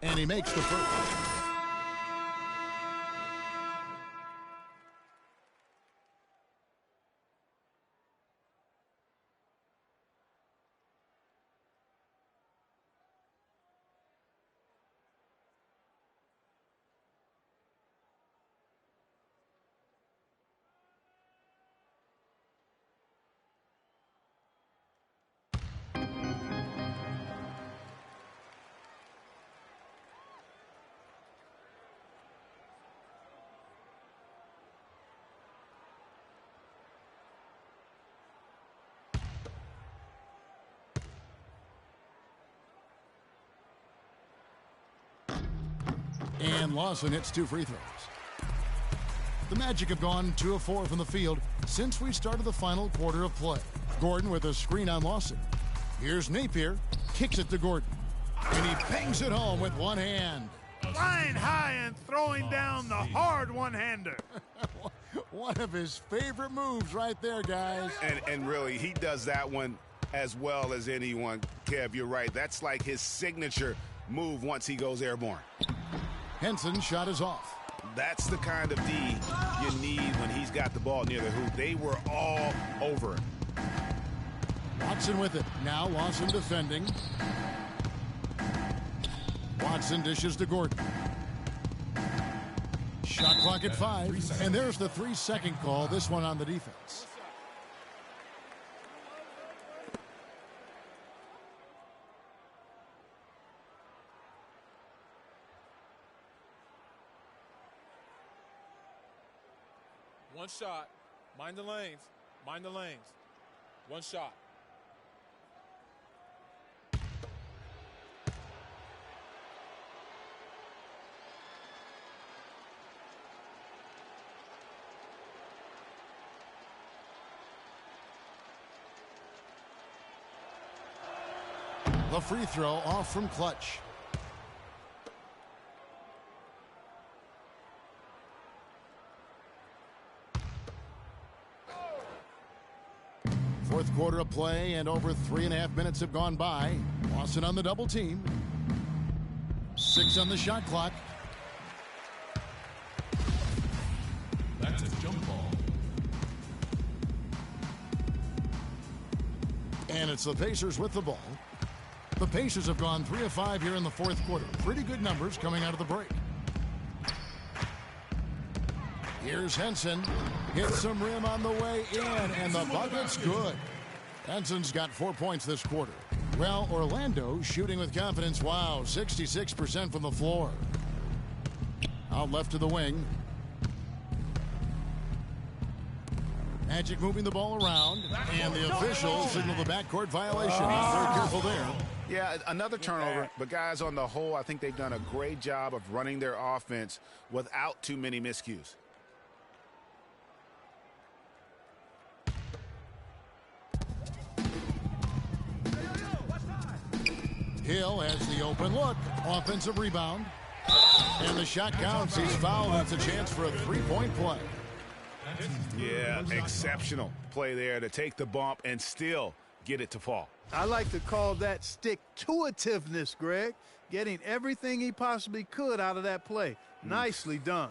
And he makes the first. And Lawson hits 2 free throws. The Magic have gone 2 of 4 from the field since we started the final quarter of play. Gordon with a screen on Lawson. Here's Napier. Kicks it to Gordon. And he bangs it home with one hand. Flying high and throwing down the hard one-hander. One of his favorite moves right there, guys. And really, he does that one as well as anyone. Kev, you're right. That's like his signature move once he goes airborne. Henson's shot is off. That's the kind of D you need when he's got the ball near the hoop. They were all over it. Watson with it. Now Lawson defending. Watson dishes to Gordon. Shot clock at 5. And there's the 3-second call. This one on the defense. One shot. Mind the lanes. Mind the lanes. 1 shot. The free throw off from Clutch. Fourth quarter of play, and over 3.5 minutes have gone by. Lawson on the double team. 6 on the shot clock. That's a jump ball. And it's the Pacers with the ball. The Pacers have gone 3 of 5 here in the fourth quarter. Pretty good numbers coming out of the break. Here's Henson. Hits some rim on the way in, and the bucket's good. Henson's got 4 points this quarter. Well, Orlando shooting with confidence. Wow, 66% from the floor. Out left to the wing. Magic moving the ball around, and the officials signal the backcourt violation. Very careful there. Yeah, another turnover, but guys, on the whole, I think they've done a great job of running their offense without too many miscues. Hill has the open look. Offensive rebound. And the shot counts. He's fouled, and it's a chance for a 3-point play. Yeah, exceptional play there to take the bump and still get it to fall. I like to call that stick-to-itiveness, Greg. Getting everything he possibly could out of that play. Nicely done.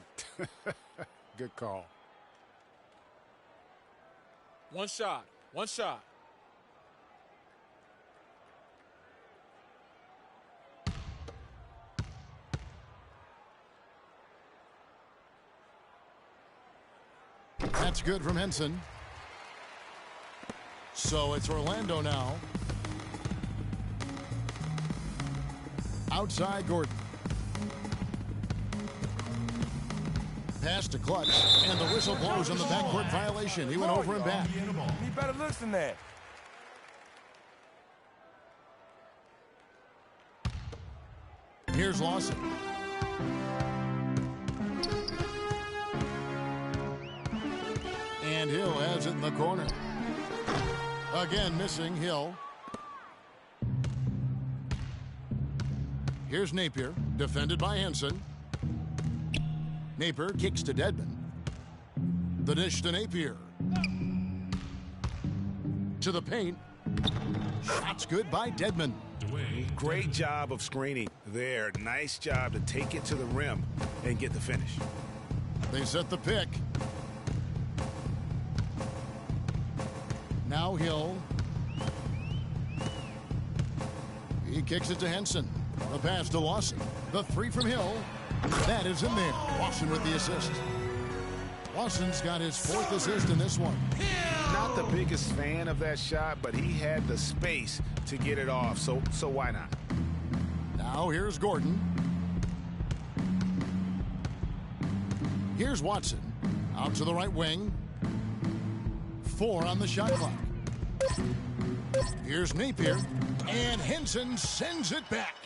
Good call. One shot. One shot. That's good from Henson. So it's Orlando now. Outside Gordon. Pass to Clutch, and the whistle blows on the backcourt violation. He went over and back. He better listen to that. Here's Lawson. And Hill has it in the corner. Again, missing Hill. Here's Napier, defended by Henson. Napier kicks to Dedmon. The dish to Napier. To the paint. Shot's good by Dedmon. Great job of screening there. Nice job to take it to the rim and get the finish. They set the pick. Now Hill. He kicks it to Henson. The pass to Lawson. The three from Hill. That is in there. Lawson with the assist. Lawson's got his fourth assist in this one. Not the biggest fan of that shot, but he had the space to get it off, so why not? Now here's Gordon. Here's Watson. Out to the right wing. 4 on the shot clock. Here's Napier. And Henson sends it back.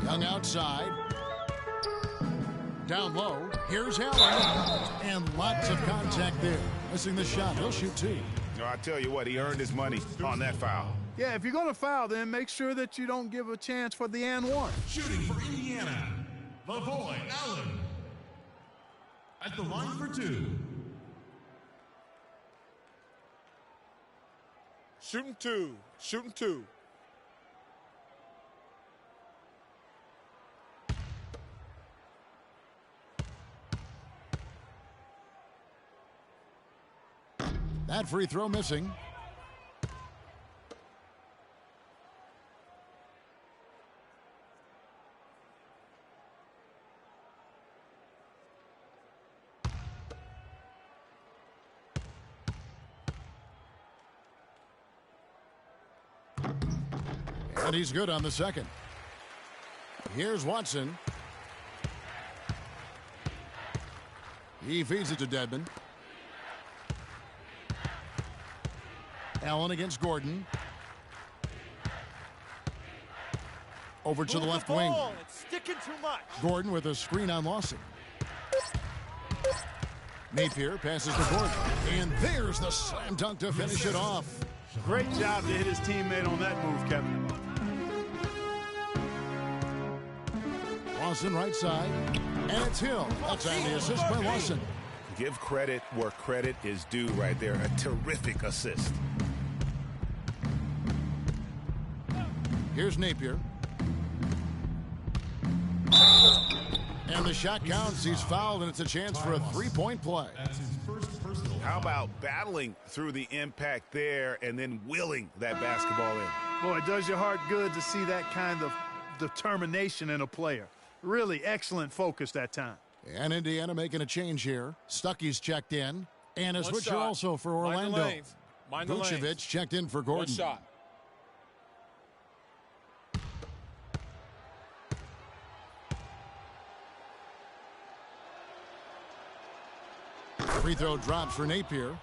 Young outside. Down low. Here's Allen. And lots of contact there. Missing the shot. He'll shoot 2. No, I tell you what, he earned his money on that foul. Yeah, if you're going to foul, then make sure that you don't give a chance for the and one. Shooting for Indiana, Lavoy Allen. At the line for 2. Shooting 2. Shooting 2. That free throw missing. And he's good on the second. Here's Watson. He feeds it to Dedmon. Allen against Gordon. Over to the left wing. It's sticking too much. Gordon with a screen on Lawson. Napier passes to Gordon. And there's the slam dunk to finish it off. Great job to hit his teammate on that move, Kevin. Lawson right side. And it's Hill. That's on the assist by Lawson. Give credit where credit is due right there. A terrific assist. Here's Napier. And the shot counts. He's fouled, and it's a chance for a three-point play. That's his first personal. How about battling through the impact there and then willing that basketball in? Boy, it does your heart good to see that kind of determination in a player. Really excellent focus that time. And Indiana making a change here. Stuckey's checked in. And a One switcher shot. also for Mind the Orlando. lanes. Mind the Vucevic lanes. checked in for One Gordon. shot. Free throw drops for Napier.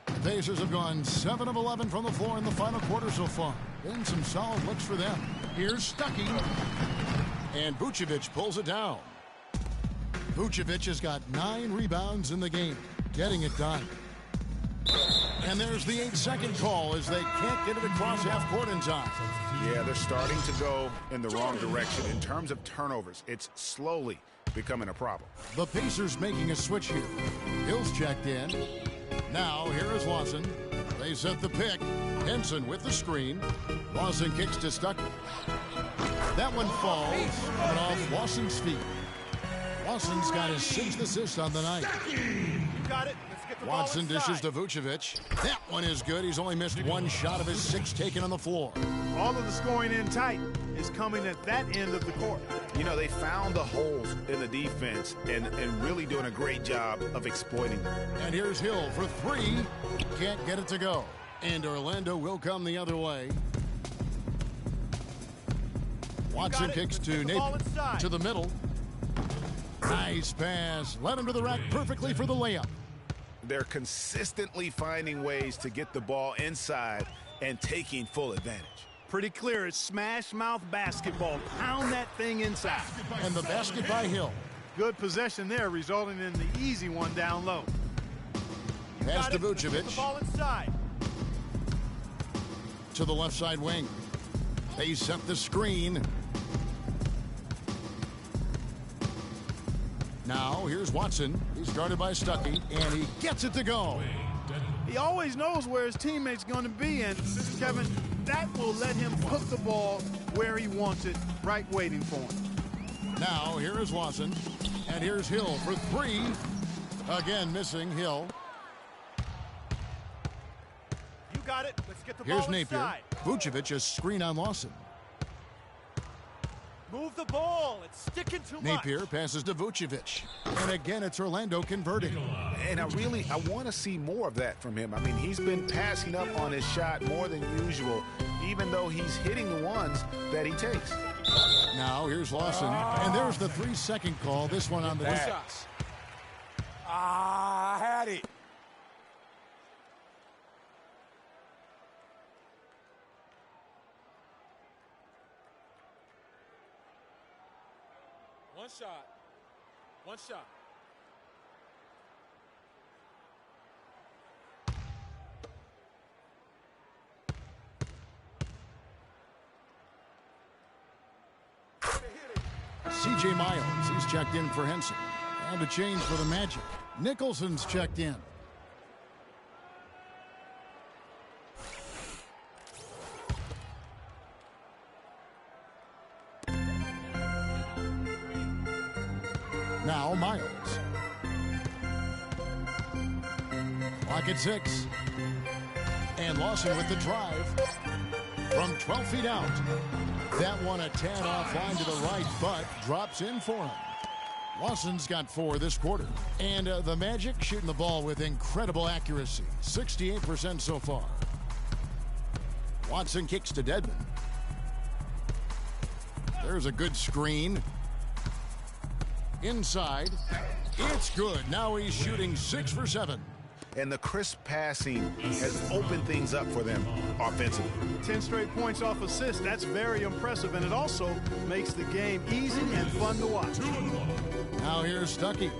The Pacers have gone 7 of 11 from the floor in the final quarter so far. Been some solid looks for them. Here's Stuckey. And Vucevic pulls it down. Vucevic has got 9 rebounds in the game. Getting it done. And there's the 8-second call as they can't get it across half court in time. Yeah, they're starting to go in the wrong direction in terms of turnovers. It's slowly becoming a problem. The Pacers making a switch here. Hill's checked in. Now here is Lawson. They set the pick. Henson with the screen. Lawson kicks to Stuckey. That one falls coming off Lawson's feet. Lawson's got his 6th assist on the night. You got it. Let's get the Watson ball inside. dishes to Vucevic. That one is good. He's only missed 1 shot of his 6 taken on the floor. All of the scoring in tight is coming at that end of the court. You know, they found the holes in the defense and really doing a great job of exploiting them. And here's Hill for 3. Can't get it to go. And Orlando will come the other way. Watson kicks to Napier. To the middle. Nice pass. Led him to the rack perfectly for the layup. They're consistently finding ways to get the ball inside and taking full advantage. Pretty clear. It's smash mouth basketball. Pound that thing inside. And the basket by Hill. Good possession there, resulting in the easy one down low. Pass to Vucevic. Get the ball inside. To the left side wing. They set the screen. Now here's Watson. He's guarded by Stuckey, and he gets it to go. He always knows where his teammate's going to be, and Kevin, that will let him put the ball where he wants it, right waiting for him. Now here is Lawson, and here's Hill for 3. Again missing Hill. You got it. Let's get the Here's ball Napier. inside. Vucevic a screen on Lawson. Move the ball. It's sticking too much. Napier passes to Vucevic. And again, it's Orlando converting. And I want to see more of that from him. I mean, he's been passing up on his shot more than usual, even though he's hitting the ones that he takes. Now here's Lawson. And there's the 3-second call. This one on the shots. I had it. One shot. One shot. C.J. Miles, he's checked in for Henson. And a change for the Magic. Nicholson's checked in. Now Miles. Clock at 6. And Lawson with the drive. From 12 feet out. That one a tad offline to the right, but drops in for him. Lawson's got 4 this quarter. And the Magic shooting the ball with incredible accuracy. 68% so far. Watson kicks to Dedmon. There's a good screen. Inside. It's good. Now he's shooting 6 for 7. And the crisp passing has opened things up for them offensively. 10 straight points off assists. That's very impressive, and it also makes the game easy and fun to watch. Now here's Stuckey.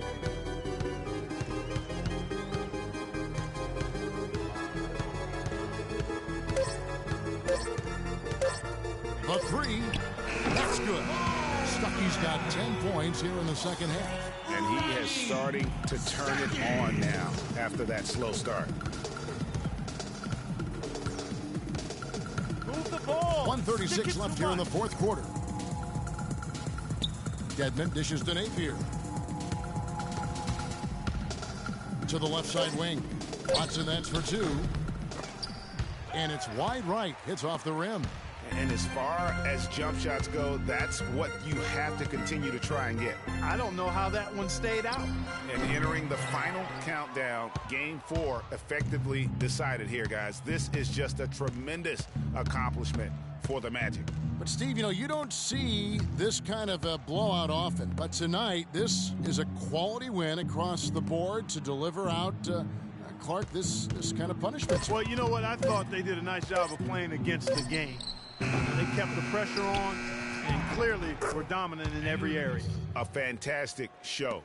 The 3. That's good. Stuckey's got 10 points here in the second half. And he is starting to turn it on now after that slow start. Move the ball. 1:36 left here in the fourth quarter. Dedmon dishes to Napier. To the left side wing. Watson, that's for 2. And it's wide right. Hits off the rim. And as far as jump shots go, that's what you have to continue to try and get. I don't know how that one stayed out. And entering the final countdown, game 4 effectively decided here, guys. This is just a tremendous accomplishment for the Magic. But, Steve, you don't see this kind of a blowout often. But tonight, this is a quality win across the board to deliver out, Clark, this kind of punishment. Well, you know what? I thought they did a nice job of playing against the game. They kept the pressure on and clearly were dominant in every area. A fantastic show.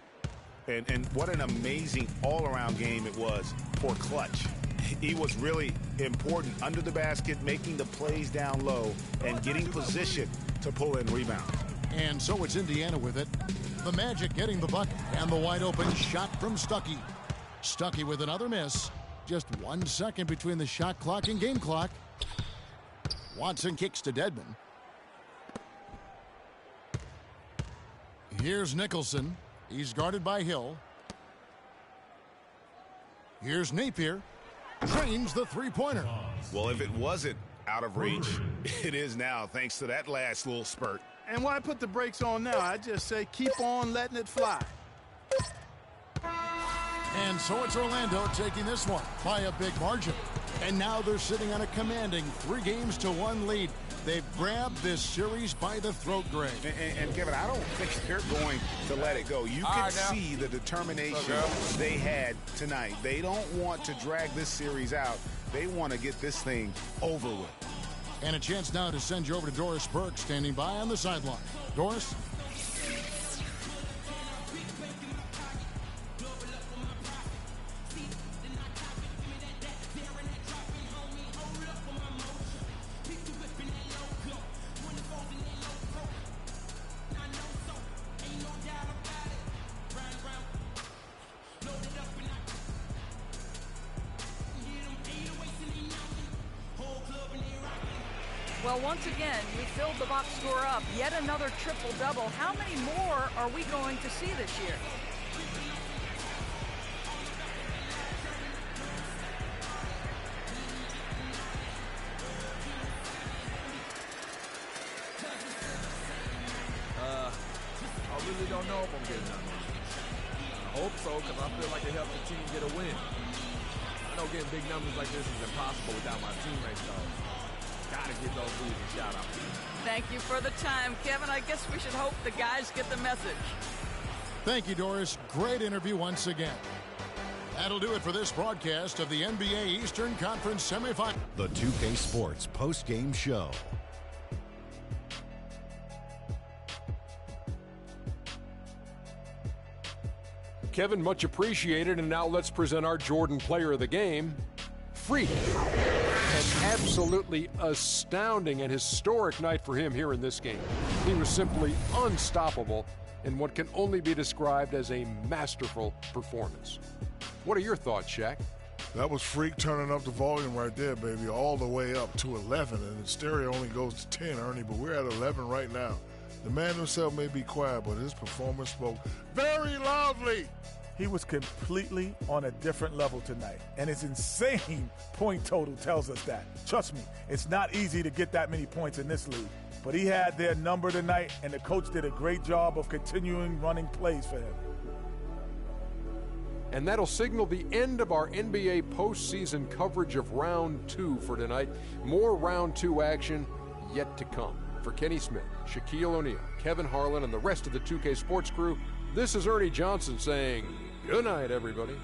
And what an amazing all-around game it was for Clutch. He was really important under the basket, making the plays down low and getting position to pull in rebounds. And so it's Indiana with it. The Magic getting the bucket, and the wide open shot from Stuckey. Stuckey with another miss. Just 1 second between the shot clock and game clock. Watson kicks to Dedmon. Here's Nicholson. He's guarded by Hill. Here's Napier. Trains the three-pointer. Well, if it wasn't out of reach, it is now, thanks to that last little spurt. And why put the brakes on now? I just say keep on letting it fly. And so it's Orlando taking this one by a big margin. And now they're sitting on a commanding 3-1 lead. They've grabbed this series by the throat, Greg. And Kevin, I don't think they're going to let it go. You can see the determination they had tonight. They don't want to drag this series out. They want to get this thing over with. And a chance now to send you over to Doris Burke, standing by on the sideline. Doris? Well, once again, you filled the box score up. Yet another triple-double. How many more are we going to see this year? I really don't know if I'm getting numbers. I hope so, because I feel like it helps the team get a win. I know getting big numbers like this is impossible without my teammates, though. Gotta give those dudes a shout out. Thank you for the time, Kevin. I guess we should hope the guys get the message. Thank you, Doris. Great interview once again. That'll do it for this broadcast of the NBA Eastern Conference Semifinal. The 2K Sports post-game show. Kevin, much appreciated. And now let's present our Jordan Player of the Game, Freak. An absolutely astounding and historic night for him here in this game. He was simply unstoppable in what can only be described as a masterful performance. What are your thoughts, Shaq? That was Freak turning up the volume right there, baby, all the way up to 11. And the stereo only goes to 10, Ernie, but we're at 11 right now. The man himself may be quiet, but his performance spoke very loudly. He was completely on a different level tonight, and his insane point total tells us that. Trust me, it's not easy to get that many points in this league, but he had their number tonight, and the coach did a great job of continuing running plays for him. And that'll signal the end of our NBA postseason coverage of Round 2 for tonight. More Round 2 action yet to come. For Kenny Smith, Shaquille O'Neal, Kevin Harlan, and the rest of the 2K Sports crew, this is Ernie Johnson saying good night, everybody.